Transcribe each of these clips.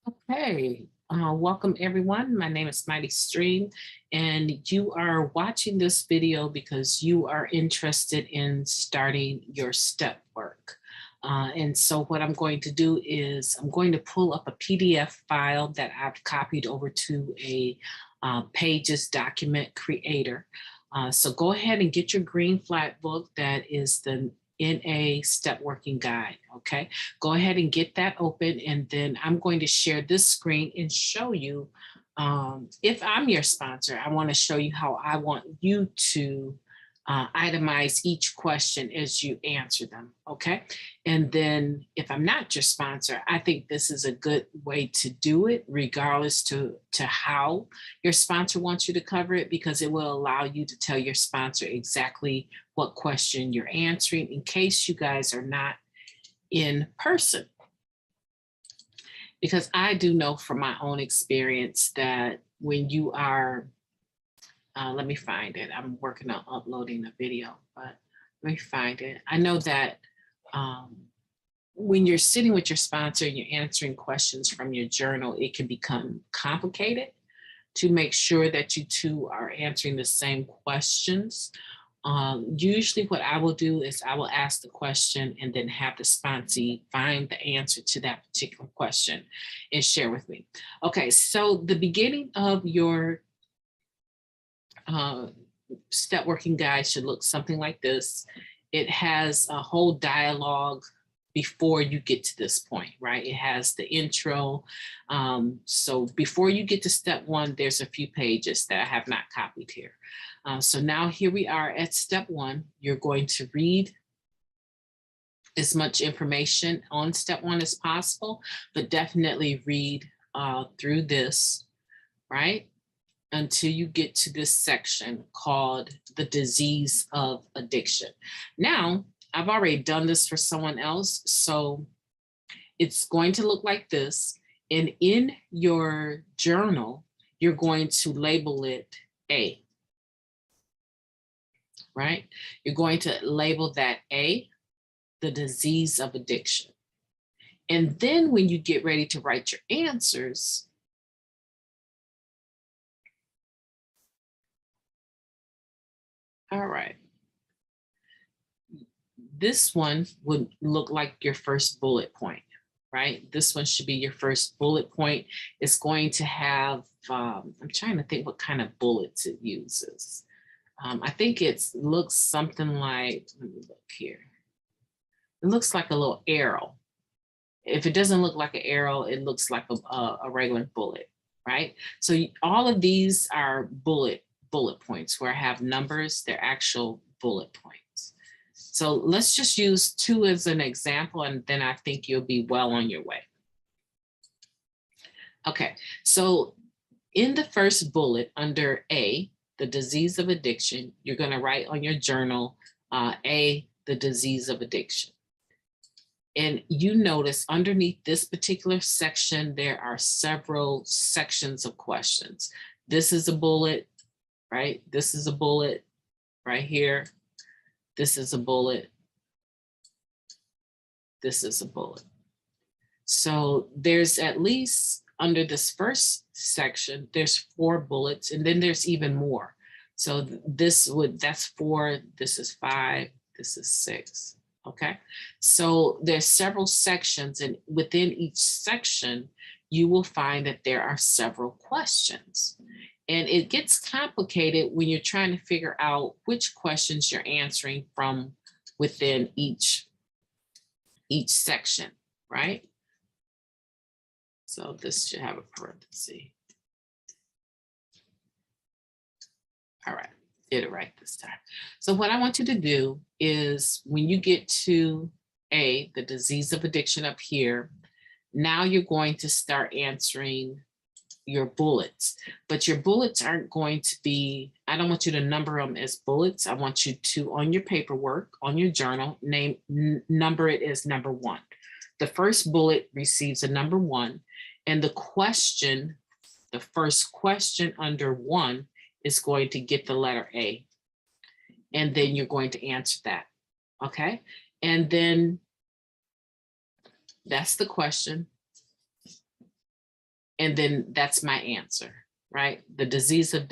Okay, welcome everyone. My name is Mighty Stream, and you are watching this video because you are interested in starting your step work. And so what I'm going to do is I'm going to pull up a PDF file that I've copied over to a Pages document creator. So go ahead and get your green flat book that is the NA Step Working Guide, okay? Go ahead and get that open, and then I'm going to share this screen and show you, if I'm your sponsor, I want to show you how I want you to itemize each question as you answer them, okay? And then if I'm not your sponsor, I think this is a good way to do it, regardless to how your sponsor wants you to cover it, because it will allow you to tell your sponsor exactly what question you're answering in case you guys are not in person. Because I do know from my own experience that when you are, let me find it. I'm working on uploading a video, but let me find it. I know that when you're sitting with your sponsor and you're answering questions from your journal, it can become complicated to make sure that you two are answering the same questions. Usually what I will do is I will ask the question and then have the sponsee find the answer to that particular question and share with me. Okay, so the beginning of your step working guide should look something like this. It has a whole dialogue before you get to this point, right? It has the intro. So before you get to step one, there's a few pages that I have not copied here. So now here we are at step one. You're going to read as much information on step one as possible, but definitely read through this, right? Until you get to this section called the disease of addiction. Now, I've already done this for someone else, so it's going to look like this. And in your journal, you're going to label it A, right? You're going to label that A, the disease of addiction. And then when you get ready to write your answers, all right, this one would look like your first bullet point, right? This one should be your first bullet point. It's going to have, I'm trying to think what kind of bullets it uses. I think it looks something like, let me look here. It looks like a little arrow. If it doesn't look like an arrow, it looks like a regular bullet, right? So all of these are bullet points where I have numbers, they're actual bullet points. So let's just use two as an example, and then I think you'll be well on your way. Okay, so in the first bullet under A, the disease of addiction, you're going to write on your journal, A, the disease of addiction. And you notice underneath this particular section, there are several sections of questions. This is a bullet, right? This is a bullet right here. This is a bullet. This is a bullet. So there's at least under this first section, there's 4 bullets, and then there's even more. So that's 4, this is 5, this is 6, okay? So there's several sections, and within each section, you will find that there are several questions. And it gets complicated when you're trying to figure out which questions you're answering from within each section, right? So this should have a parenthesis. All right, did it right this time. So what I want you to do is when you get to A, the disease of addiction up here, now you're going to start answering your bullets, but your bullets aren't going to be, I don't want you to number them as bullets. I want you to, on your paperwork, on your journal, number it as number 1. The first bullet receives a number 1, and the question, the first question under 1 is going to get the letter A. And then you're going to answer that, okay? And then that's the question. And then that's my answer, right? The disease of,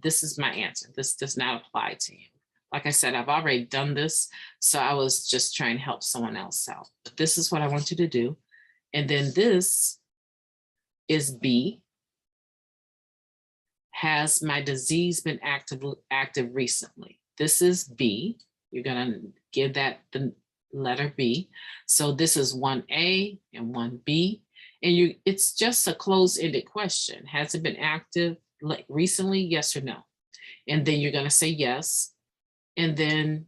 this is my answer. This does not apply to you. Like I said, I've already done this, so I was just trying to help someone else out. But this is what I want you to do. And then this is B. Has my disease been active recently? This is B. You're gonna give that the letter B. So this is 1A and 1B. And it's just a closed-ended question. Has it been active recently? Yes or no? And then you're gonna say yes. And then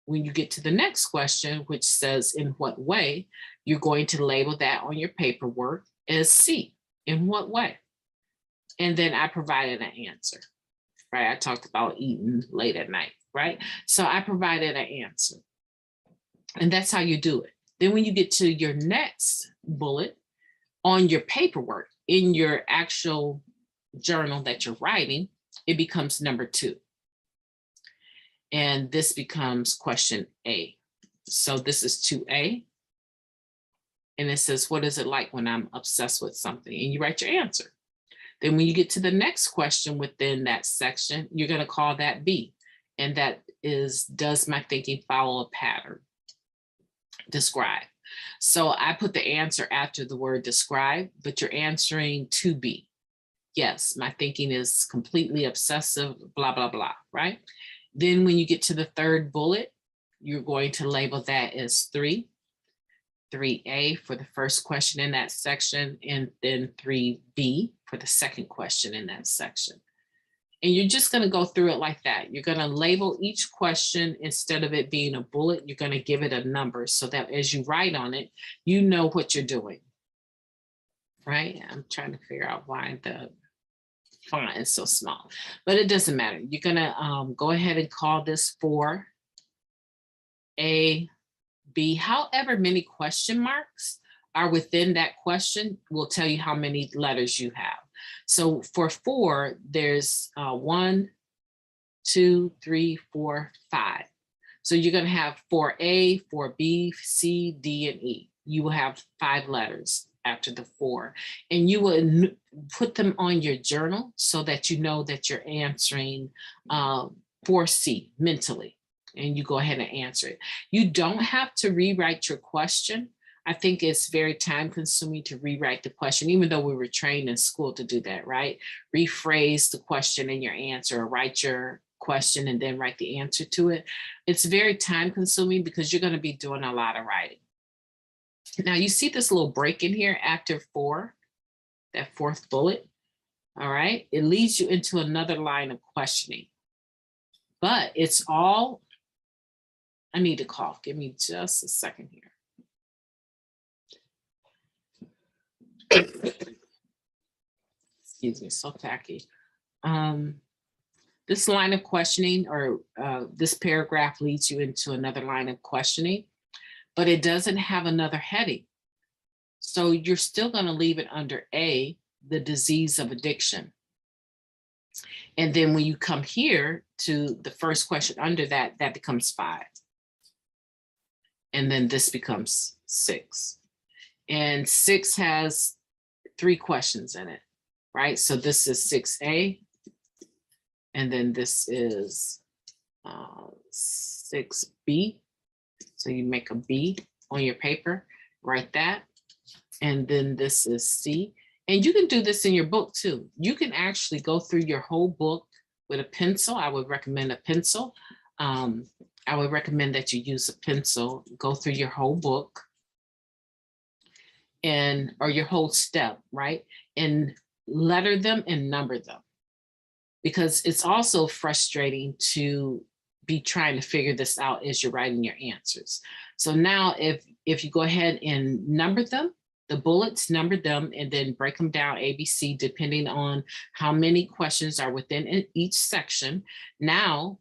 when you get to the next question, which says in what way, you're going to label that on your paperwork as C. In what way? And then I provided an answer, right? I talked about eating late at night, right? So I provided an answer. And that's how you do it. Then when you get to your next bullet on your paperwork, in your actual journal that you're writing, it becomes number 2. And this becomes question A. So this is 2A. And it says, what is it like when I'm obsessed with something? And you write your answer. Then when you get to the next question within that section, you're going to call that B. And that is, does my thinking follow a pattern? Describe. So I put the answer after the word describe, but you're answering to B. Yes, my thinking is completely obsessive, blah, blah, blah, right? Then when you get to the third bullet, you're going to label that as 3. 3A for the first question in that section, and then 3B for the second question in that section. And you're just going to go through it like that. You're going to label each question, instead of it being a bullet, you're going to give it a number so that as you write on it, you know what you're doing, right? I'm trying to figure out why the font is so small, but it doesn't matter. You're going to go ahead and call this 4A, B. However many question marks are within that question will tell you how many letters you have. So for 4, there's 1, 2, 3, 4, 5. So you're going to have 4A, 4B, C, D, and E. You will have 5 letters after the 4. And you will put them on your journal so that you know that you're answering 4C mentally. And you go ahead and answer it. You don't have to rewrite your question. I think it's very time consuming to rewrite the question, even though we were trained in school to do that, right? Rephrase the question in your answer, or write your question and then write the answer to it. It's very time consuming because you're going to be doing a lot of writing. Now you see this little break in here after 4, that 4th bullet. All right. It leads you into another line of questioning, but it's all, I need to cough. Give me just a second here. Excuse me, so tacky. This line of questioning, or this paragraph, leads you into another line of questioning, but it doesn't have another heading. So you're still going to leave it under A, the disease of addiction. And then when you come here to the first question under that, that becomes 5. And then this becomes 6. And 6 has 3 questions in it, right? So this is 6A. And then this is 6B. So you make a B on your paper, write that. And then this is C. And you can do this in your book too. You can actually go through your whole book with a pencil. I would recommend a pencil. I would recommend that you use a pencil, go through your whole book or your whole step, right? And letter them and number them, because it's also frustrating to be trying to figure this out as you're writing your answers. So now if you go ahead and number them, the bullets, number them, and then break them down A, B, C, depending on how many questions are within each section. Now,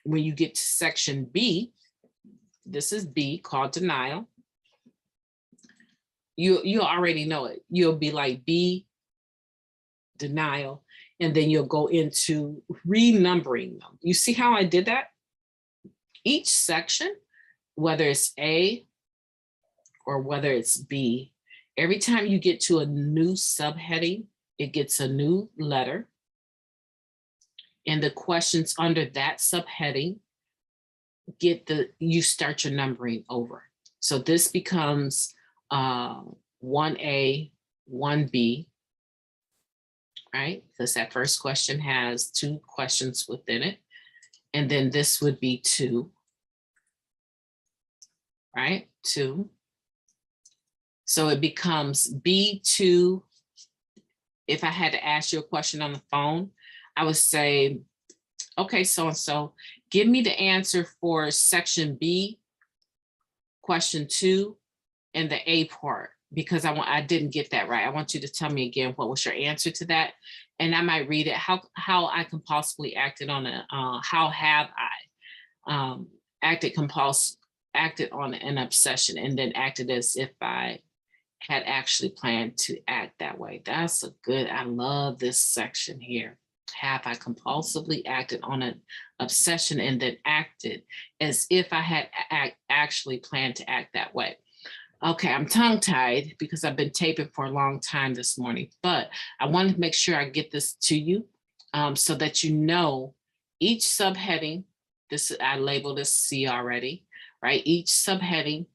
when you get to section B, this is B, called denial. You already know it. You'll be like B, denial, and then you'll go into renumbering them. You see how I did that? Each section, whether it's A or whether it's B, Every time you get to a new subheading, it gets a new letter. And the questions under that subheading you start your numbering over. So this becomes 1A, 1B, right? Because that first question has 2 questions within it. And then this would be 2, right? 2. So it becomes B2. If I had to ask you a question on the phone, I would say, okay, so-and-so, give me the answer for section B, question 2, and the A part, because I didn't get that right. I want you to tell me again, what was your answer to that? And I might read it, how I compulsively acted on it, how have I acted on an obsession, and then acted as if I had actually planned to act that way. That's a good, I love this section here. Have I compulsively acted on an obsession and then acted as if I had actually planned to act that way? Okay, I'm tongue-tied because I've been taping for a long time this morning, but I wanted to make sure I get this to you so that you know each subheading, this I labeled as C already, right? Each subheading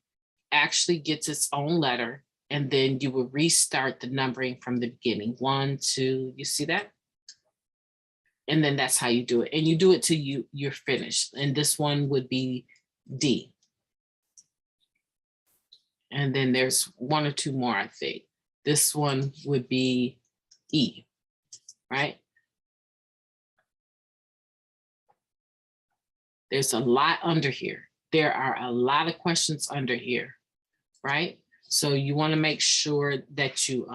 actually gets its own letter, and then you will restart the numbering from the beginning. 1, 2, you see that? And then that's how you do it. And you do it till you're finished. And this one would be D. And then there's 1 or 2 more, I think. This one would be E, right? There's a lot under here. There are a lot of questions under here, right? So you want to make sure that you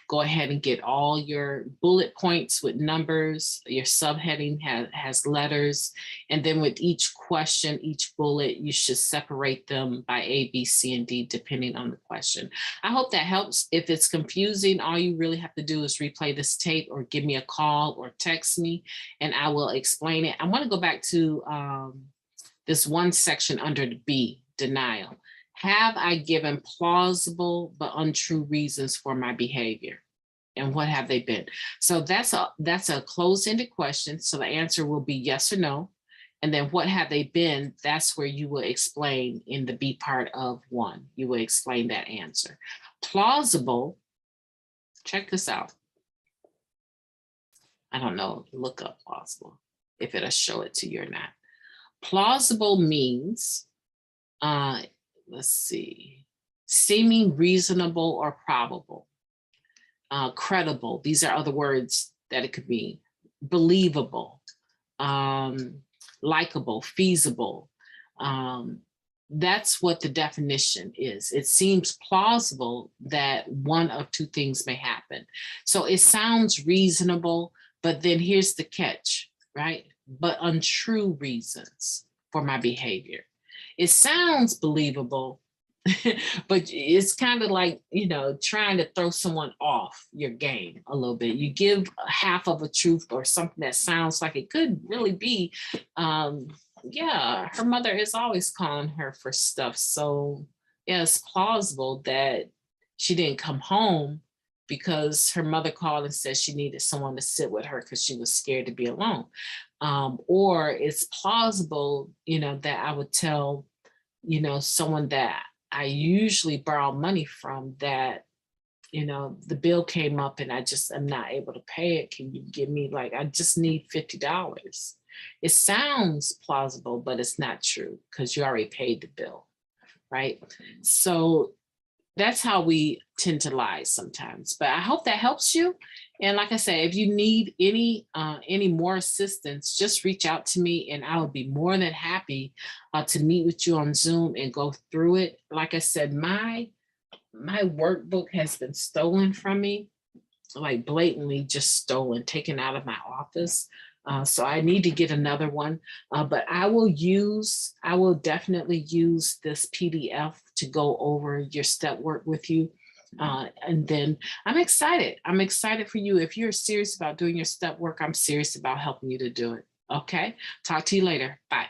go ahead and get all your bullet points with numbers. Your subheading has letters. And then with each question, each bullet, you should separate them by A, B, C, and D, depending on the question. I hope that helps. If it's confusing, all you really have to do is replay this tape or give me a call or text me, and I will explain it. I want to go back to this one section under the B, denial. Have I given plausible but untrue reasons for my behavior? And what have they been? So that's a closed-ended question. So the answer will be yes or no. And then what have they been? That's where you will explain in the B part of 1. You will explain that answer. Plausible, check this out. I don't know, look up plausible, if it'll show it to you or not. Plausible means, let's see, seeming reasonable or probable, credible. These are other words that it could mean. Believable, likable, feasible. That's what the definition is. It seems plausible that one of 2 things may happen. So it sounds reasonable, but then here's the catch, right? But untrue reasons for my behavior. It sounds believable, but it's kind of like, trying to throw someone off your game a little bit. You give half of a truth or something that sounds like it could really be, yeah, her mother is always calling her for stuff. So yeah, it's plausible that she didn't come home because her mother called and said she needed someone to sit with her because she was scared to be alone. Or it's plausible, that I would tell, someone that I usually borrow money from that, the bill came up and I just am not able to pay it. Can you give me, I just need $50. It sounds plausible, but it's not true because you already paid the bill, right? So that's how we tend to lie sometimes, but I hope that helps you. And like I said, if you need any more assistance, just reach out to me and I will be more than happy to meet with you on Zoom and go through it. Like I said, my workbook has been stolen from me, like blatantly just stolen, taken out of my office. So I need to get another one, but I will definitely use this PDF to go over your step work with you. And then I'm excited for you. If you're serious about doing your step work, I'm serious about helping you to do it. Okay, talk to you later. Bye.